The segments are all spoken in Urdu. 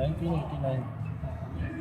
1989।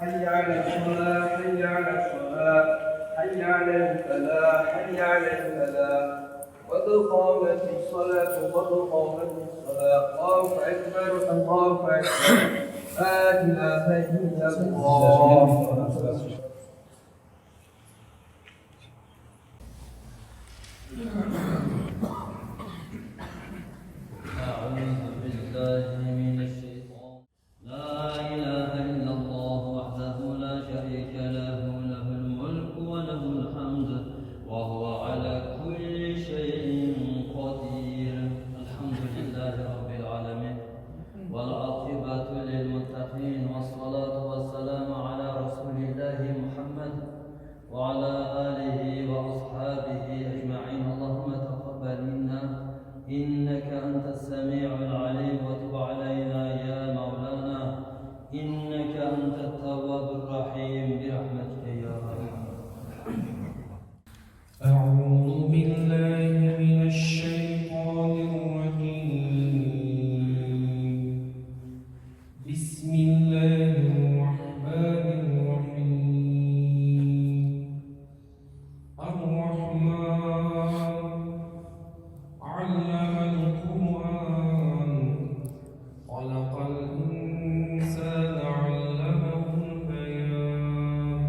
حي على الصلاة حي على الصلاة حي على الفلاح حي على الفلاح قد قامت الصلاة قد قامت الصلاة الله أكبر الله أكبر لا إله إلا الله. إنك أنت السميع العليم وتب علينا يا مولانا إنك أنت التواب الرحيم برحمتك يا أرحم الراحمين. أعوذ بالله من الشيطان الرجيم. بسم الله الرحمن الرحيم. الرحمن علم القرآن خلق الإنسان علمه البيان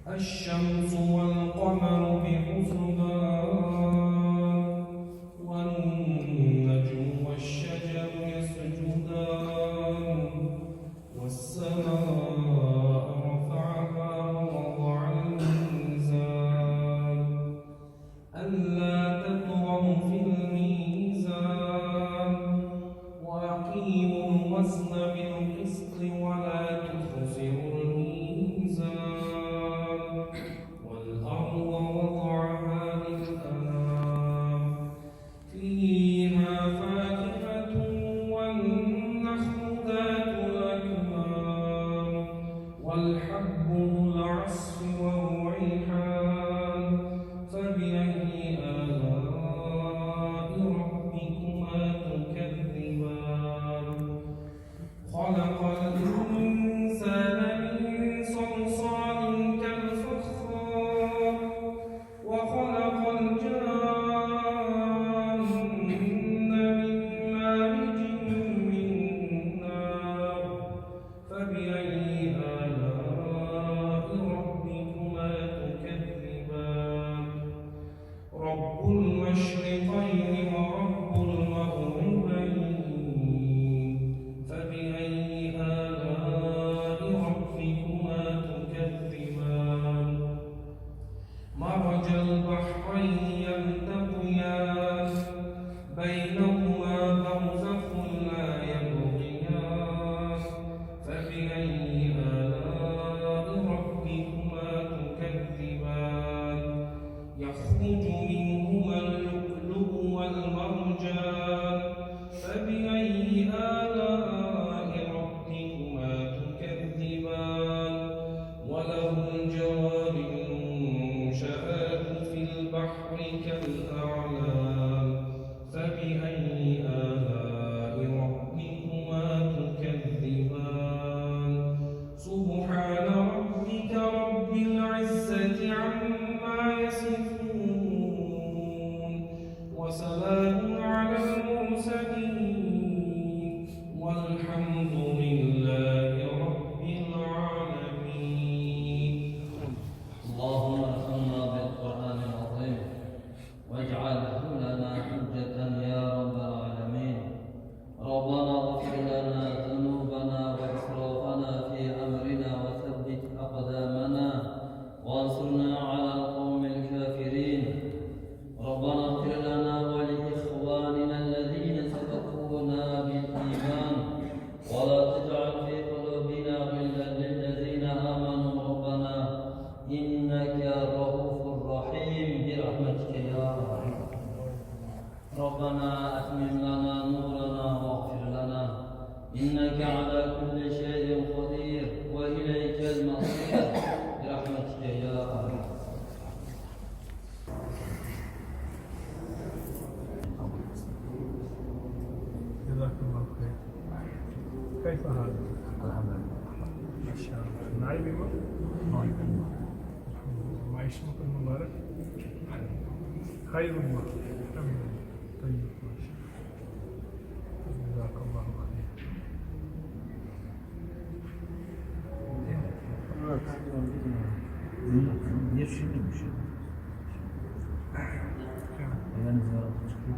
الشمس والقمر بحسبان والنجم والشجر يسجدان والسماء رفعها ووضع الميزان ألا تطغوا في الميزان وأقيموا الوزن بالقسط ولا تخسروا الميزان والأرض وضعها للأنام فيها فاكهة والنخل ذات الأكمام والحب ذو العصف والريحان فبأي آلاء ربكما تكذبان خلق الإنسان من صلصال إنك على كل شيء قدير وإليك المصير برحمتك يا أرحم جزاك الله خير. كيف حالك؟ الحمد لله. ما شاء الله. نائب معيشتك المبارك خير الله. الحمد لله. طيب ما شاء الله. جزاك الله خير. Niye şişirmiş? Yani ziyaret çıkıyor.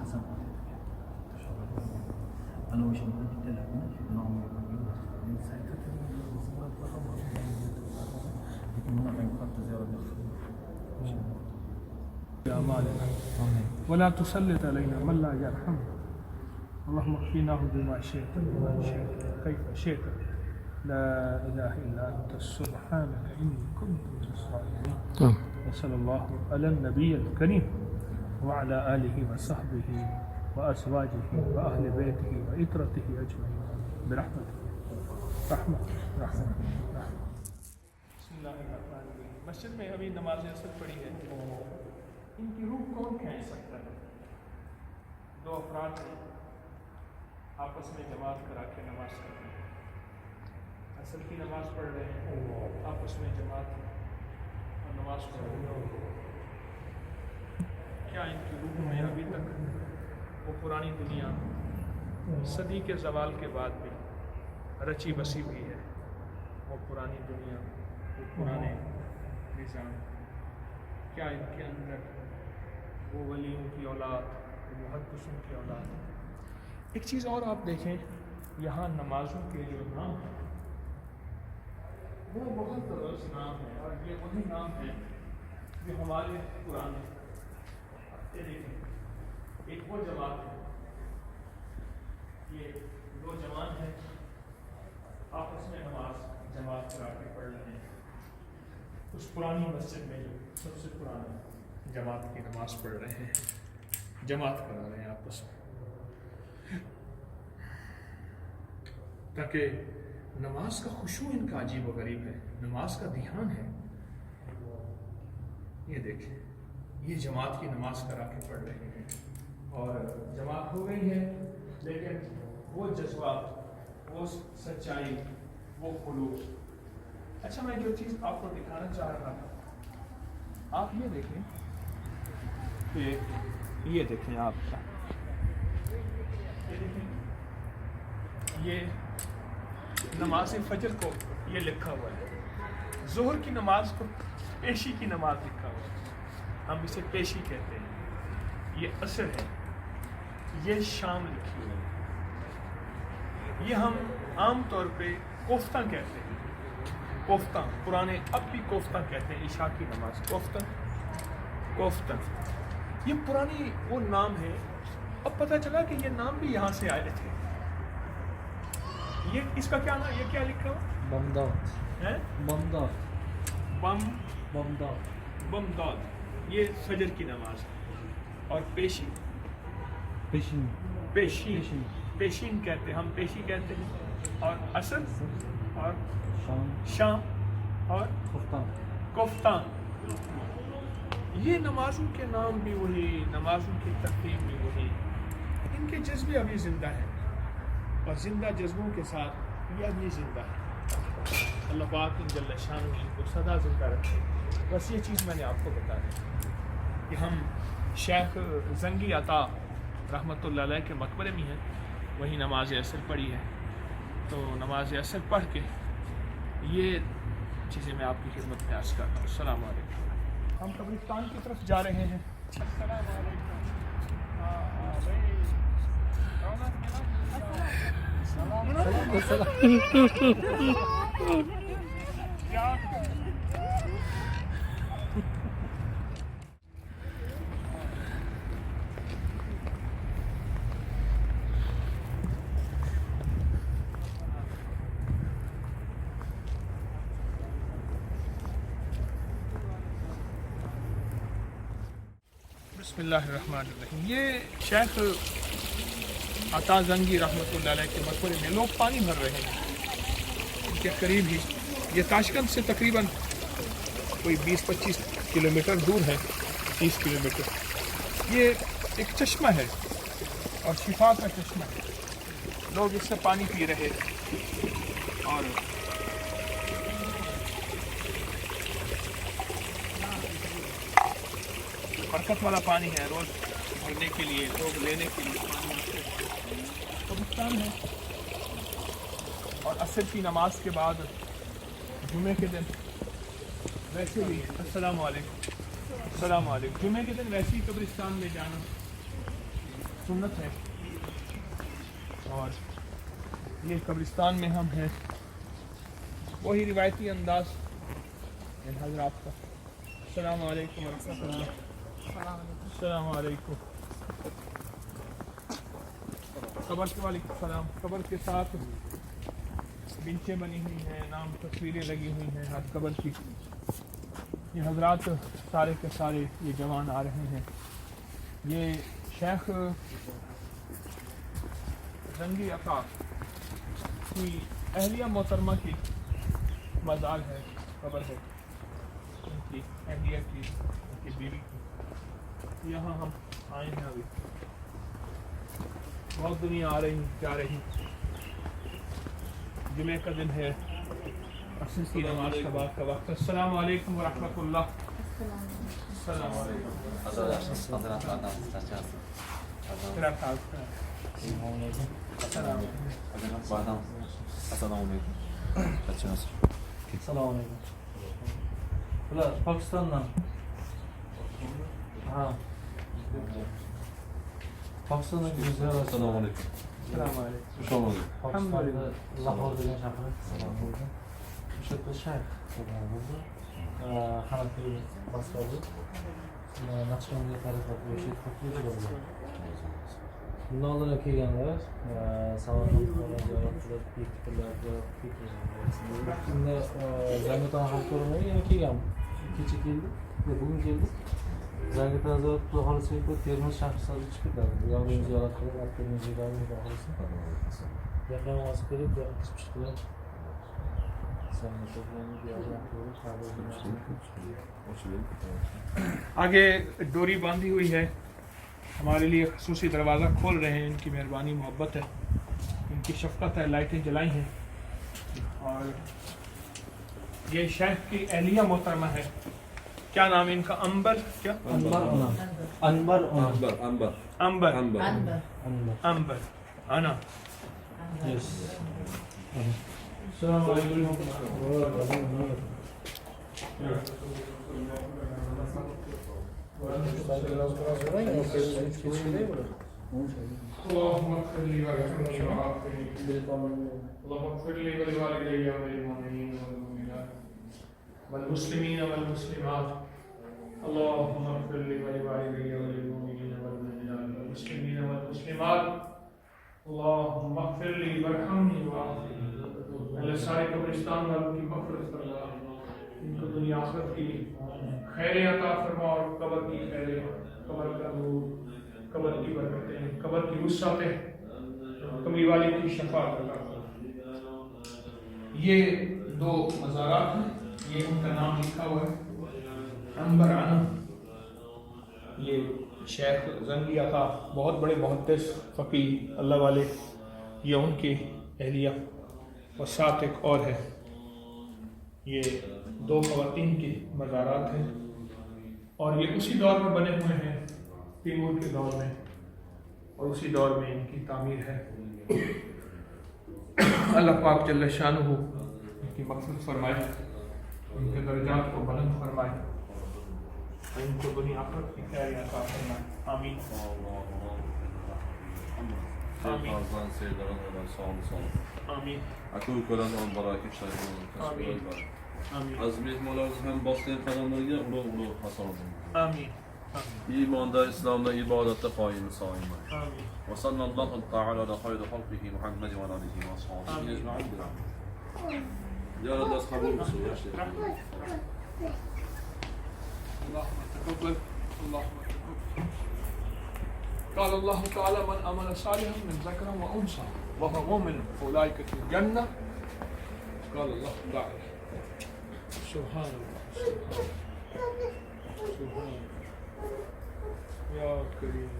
حسن أنا وش بدي تلعبون نعم أعمالنا ولا تسلط علينا من لا يرحمنا اللهم اكفناه بما شئت وما شئت كيف شئت لا إله إلا أنت سبحانك إني كنت من الظالمين وصلى الله على النبي الكريم وعلى آله وصحبه وأزواجه وأهل بيته وإطرته أجمعين برحمته رحمة بسم الله الرحمن الرحيم مسجد میں ابھی نماز اثر پڑھی ہے ان کی روح کون کھینچ سکتا ہے؟ دو افراد ہیں آپس میں جماعت کرا کے نماز کر رہے ہیں اصل کی نماز پڑھ رہے ہیں آپس میں جماعت اور نماز پڑھ رہے ہیں کیا ان کی روح میں ابھی تک وہ پرانی دنیا صدی کے زوال کے بعد بھی رچی بسی ہوئی ہے وہ پرانی دنیا وہ پرانے نظام کیا ان کے اندر وہ ولیوں کی اولاد وہ محدثوں کی اولاد ایک چیز اور آپ دیکھیں یہاں نمازوں کے جو نام ہیں وہ بہت درست نام ہیں اور یہ وہی نام ہیں جو ہمارے پرانے یہ دیکھیں ایک وہ جماعت ہے یہ دو جوان ہیں آپس میں نماز جماعت کرا کے پڑھ رہے ہیں اس پرانی مسجد میں جو سب سے پرانی جماعت کی نماز پڑھ رہے ہیں جماعت کرا رہے ہیں آپس میں تاکہ نماز کا خشوع ان کا عجیب و غریب ہے نماز کا دھیان ہے یہ دیکھیں یہ جماعت کی نماز کرا کے پڑھ رہے ہیں اور جماعت ہو گئی ہے لیکن وہ جذبات وہ سچائی وہ خلوص اچھا میں جو چیز آپ کو دکھانا چاہ رہا تھا آپ یہ دیکھیں کہ یہ دیکھیں آپ کا یہ نماز فجر کو یہ لکھا ہوا ہے ظہر کی نماز کو پیشی کی نماز لکھا ہوا ہے ہم اسے پیشی کہتے ہیں یہ عصر ہے یہ شام لکھی ہوئی ہے یہ ہم عام طور پہ کوفتہ کہتے ہیں کوفتہ پرانے اب بھی کوفتہ کہتے ہیں عشاء کی نماز کوفتہ یہ پرانی وہ نام ہے اب پتہ چلا کہ یہ نام بھی یہاں سے آئے تھے یہ اس کا کیا نام یہ کیا لکھا ہوا بمداد ہے بمداد یہ فجر کی نماز ہے اور پیشین کہتے ہیں ہم پیشی کہتے ہیں اور عصر اور شام اور کوفتان یہ نمازوں کے نام بھی وہی نمازوں کی ترتیب بھی وہی ان کے جذبے ابھی زندہ ہیں اور زندہ جذبوں کے ساتھ یہ ابھی زندہ ہے. اللہ پاک ان جل شان کو سدا زندہ رکھے. بس یہ چیز میں نے آپ کو بتا دی کہ ہم شیخ زنگی عطا رحمۃ اللہ علیہ کے مقبرے میں ہیں. وہیں نماز عصر پڑھی ہے. تو نماز عصر پڑھ کے یہ چیزیں میں آپ کی خدمت میں عرض کرتا ہوں. السلام علیکم. ہم قبرستان کی طرف جا رہے ہیں. السلام علیکم. بسم اللہ الرحمن الرحیم. یہ شیخ عطا زنگی رحمۃ اللہ علیہ کے مقبرے میں لوگ پانی بھر رہے ہیں. ان کے قریب ہی یہ تاشکند سے تقریباً کوئی 20-25 کلومیٹر دور ہے. 30 کلومیٹر. یہ ایک چشمہ ہے اور شفا کا چشمہ ہے. لوگ اس سے پانی پی رہے اور برکت والا پانی ہے. روز بھرنے کے لیے, لوگ لینے کے لیے پانی قبرستان ہے. اور عصر کی نماز کے بعد جمعے کے دن ویسے بھی السلام علیکم جمعے کے دن ویسے ہی قبرستان میں جانا سنت ہے. اور یہ قبرستان میں ہم ہیں, وہی روایتی انداز ان حضرات کا. السلام علیکم ورحمۃ اللہ. السلام علیکم. قبر کے وعلیکم السلام. قبر کے ساتھ بنچیں بنی ہوئی ہیں, نام تصویریں لگی ہوئی ہیں ہر قبر کی. یہ حضرات سارے کے سارے یہ جوان آ رہے ہیں. یہ شیخ زنگی عطا کی اہلیہ محترمہ کی مزار ہے, قبر ہے ان کی اہلیہ کی, ان کی بیوی کی. یہاں ہم آئے ہیں. ابھی بہت دنیا آ رہی جا رہی. جمعہ کا دن ہے, عصر کی نماز کا بعد کا وقت. السلام علیکم ورحمۃ اللہ. السلام علیکم. السلام علیکم. پاکستان ہاں پاکستان السلام علیکم. لاہور شیخ حنفی مسئله نقشبندی طریقت باشید خطوط باشید. Bunlardan kelganlar Samarqandga ziyorat qilib, fikirlar qilib, Şimdi Zangiota hamkorlari yana kelgan. Kecha keldik, bugun keldik. Zangiota ziyorat qilib xohlasak, Termiz shahri chiqib ketadi. Buyoqni ziyorat qilib, Termiz joylarini xohlasak. Yaqin vaqt kelib, chiqib chiqib. آگے ڈوری باندھی ہوئی ہے. ہمارے لیے خصوصی دروازہ کھول رہے ہیں. ان کی مہربانی محبت ہے, ان کی شفقت ہے. لائٹیں جلائی ہیں. اور یہ شیخ کی اہلیہ محترمہ ہے. کیا نام ہے ان کا؟ انبر. کیا انبر انا. السلام علیکم. اللهم اغفر لي وارحمني وعافني. اللهم اغفر لي ولوالدي وللمؤمنين والمؤمنات والمسلمين والمسلمات. اللهم اغفر لي ولوالدي وللمؤمنين والمؤمنات والمسلمين والمسلمات. اللهم اغفر لي وارحمني وعافني. اللہ سارے قبرستان والوں کی مغفرت فرما, ان کو دنیا آخرت کی خیر عطا فرما, اور قبر کی خیر, قبر کا نور, قبر کی برکتیں, قبر کی وسعتیں, کمی والے کی شفاعت عطا فرما. یہ دو مزارات ہیں, یہ ان کا نام لکھا ہوا ہے انبرانہ. یہ شیخ زنگی عطا بہت بڑے محدث فقیہ اللہ والے یہ ان کی اہلیہ اور ساتھ ایک اور ہے. یہ 2 خواتین کے مزارات ہیں اور یہ اسی دور میں بنے ہوئے ہیں، تیمور کے دور میں، اور اسی دور میں ان کی تعمیر ہے. اللہ پاک جل شانہ ان کی مغفرت فرمائے، ان کے درجات کو بلند فرمائے، ان کو دنیا آخرت کی خیر عطا فرمائے. آمین آمین آمین Akıl kolan on barakip sayfı. آمین آمین Azmi molarız hem bastığı kanalları ulu hasan olsun. آمین İmanda, İslam'da, ibadette faili saim. آمین Ve sallallahu ta'ala ala hayri halkihi Muhammed ve alihi ve sahibi. Amin. Ecma'in. Ya Allah kabul olsun ya şey. اللهم تقبل اللهم تقبل. قال الله تعالى من عمل صالحا من ذكر وانثى وهو مؤمن فاولئك في الجنه. قال الله تعالى سبحان الله سبحان یا کریم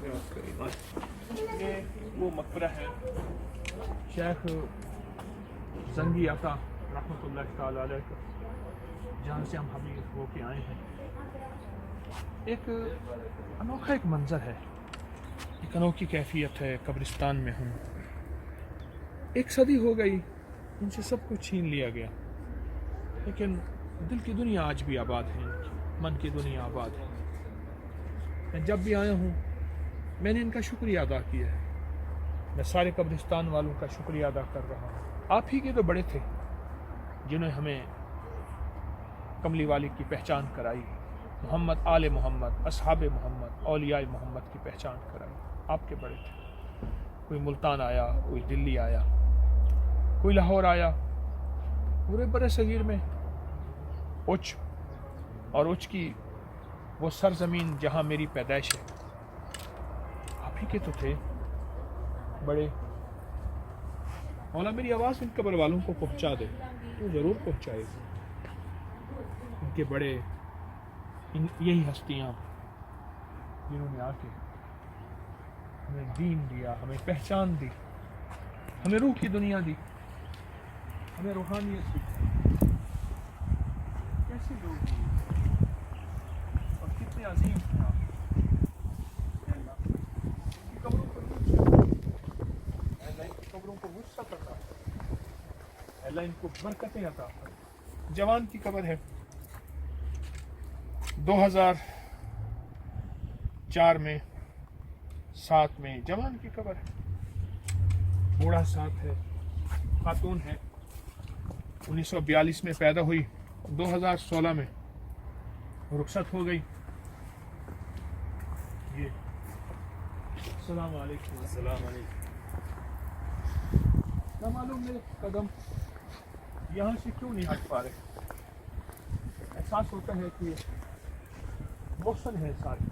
یا کریم. یہ وہ مقبرہ ہے شیخ زنگی عطا رحمۃ اللہ تعالی علیہ کا، جہاں سے ہم حبیب ہو کے آئے ہیں. ایک انوکھا ایک منظر ہے، ایک انوکھی کیفیت ہے. قبرستان میں ہم 1 صدی ہو گئی، ان سے سب کچھ چھین لیا گیا، لیکن دل کی دنیا آج بھی آباد ہے، ان کی من کی دنیا آباد ہے. میں جب بھی آیا ہوں میں نے ان کا شکریہ ادا کیا ہے. میں سارے قبرستان والوں کا شکریہ ادا کر رہا ہوں. آپ ہی کے تو بڑے تھے جنہوں نے ہمیں کملی والی کی پہچان کرائی، محمد آل محمد، اصحاب محمد، اولیاء محمد کی پہچان کرائی. آپ کے بڑے تھے. کوئی ملتان آیا، کوئی دلی آیا، کوئی لاہور آیا. پورے برِ صغیر میں اچ اور اچ کی وہ سرزمین جہاں میری پیدائش ہے، آپ ہی کے تو تھے بڑے. مولا میری آواز ان قبر والوں کو پہنچا دے، وہ ضرور پہنچائے گا. ان کے بڑے یہی ہستیاں جنہوں نے آ کے ہمیں دین دیا، ہمیں پہچان دی، ہمیں روح کی دنیا دی، ہمیں روحانیت دی. کیسے لوگ ہیں اور کتنے عظیم ہیں آپ. اے اللہ، ان کی قبروں پر قبروں کو وسعت عطا کر. اللہ ان کو برکتیں عطا کر. جوان کی قبر ہے 2004 میں 7 میں جوان کی قبر ہے. بوڑھا ساتھ ہے، خاتون ہے، 1942 میں پیدا ہوئی، 2016 میں رخصت ہو گئی. یہ السلام علیکم. السلام علیکم. نہ معلوم میرے قدم یہاں سے کیوں نہیں ہٹ پا رہے. احساس ہوتا ہے کہ موسم ہے سارے،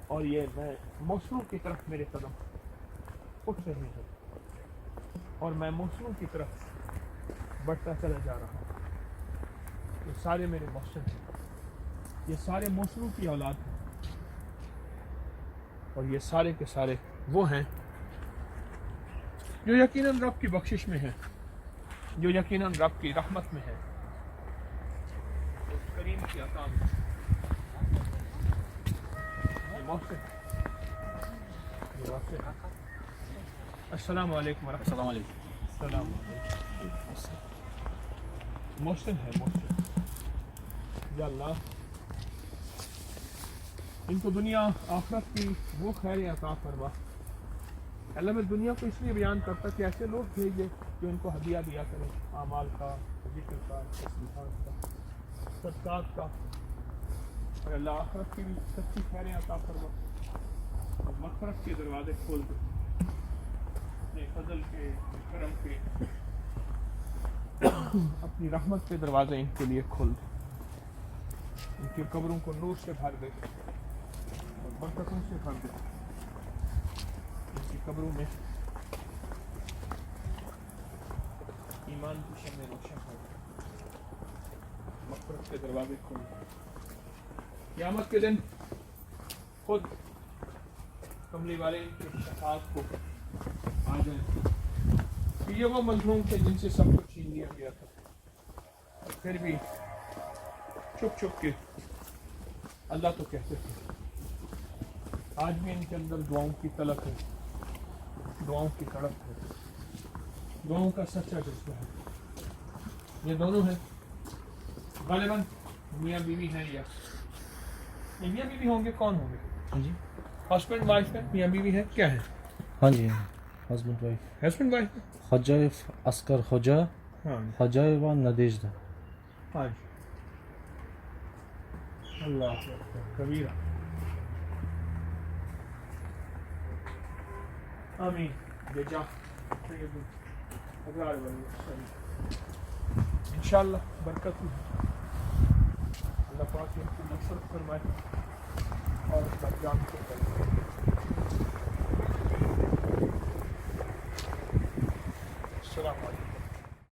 اور یہ میں موسموں کی طرف میرے قدم اٹھ رہے ہیں، اور میں موسموں کی طرف بڑھتا چلا جا رہا ہوں. یہ سارے میرے موسم ہیں، یہ سارے موسموں کی اولاد ہیں، اور یہ سارے کے سارے وہ ہیں جو یقیناً رب کی بخشش میں ہیں، جو یقیناً رب کی رحمت میں ہے، اس کریم کی عطا میں. یہ موسم ہے. السلام علیکم ورحمۃ اللہ. السلام علیکم. السلام علیکم. محسن ہے محسن. یا اللہ ان کو دنیا آخرت کی وہ خیر عطا فرما. اللہ میں دنیا کو اس لیے بیان کرتا کہ ایسے لوگ بھیجے جو ان کو ہدیہ دیا کریں، اعمال کا، ذکر کا، تسبیحات کا، صدقات کا. اور اللہ آخرت کی بھی سچی خیریں عطا فرما اور مغفرت کے دروازے کھول دے. اپنے فضل کے، کرم کے، اپنی رحمت کے دروازے ان کے لیے کھول دے. ان کی قبروں کو نور سے بھر دے اور برکتوں سے بھر دے. ان کی قبروں میں ایمان کی شمع روشن ہو، مغفرت کے دروازے کھول دے. قیامت کے دن خود کملی والے ان کی شفاعت کو آ جائیں. یہ وہ مظلوم تھے جن سے سب کچھ چھین لیا گیا تھا, اور پھر بھی چھپ چھپ کے اللہ تو کہتے تھے. آج بھی ان کے اندر دعاؤں کی طلب ہے, دعاؤں کی تڑپ ہے, دعاؤں کا سچا جذبہ ہے. یہ دونوں ہیں غالباً میاں بیوی ہیں, یا میاں بیوی ہوں گے, کون ہوں گے؟ ہاں جی, ہسبینڈ وائف ہے, میاں بیوی ہے, کیا ہے؟ ہاں جی, ہسبینڈ وائف. ہسبینڈ وائف ہے. Hocaev Askar Hoca, ہاں Hocaeva Nadezhda. ہاں جی. اللہ اکبر کبیرہ. آمین. جزا انشاءاللہ برکت ہوئی. اللہ پاک ان کی نصرت فرمائے اور اس کا جان کو کرے. السلام علیکم.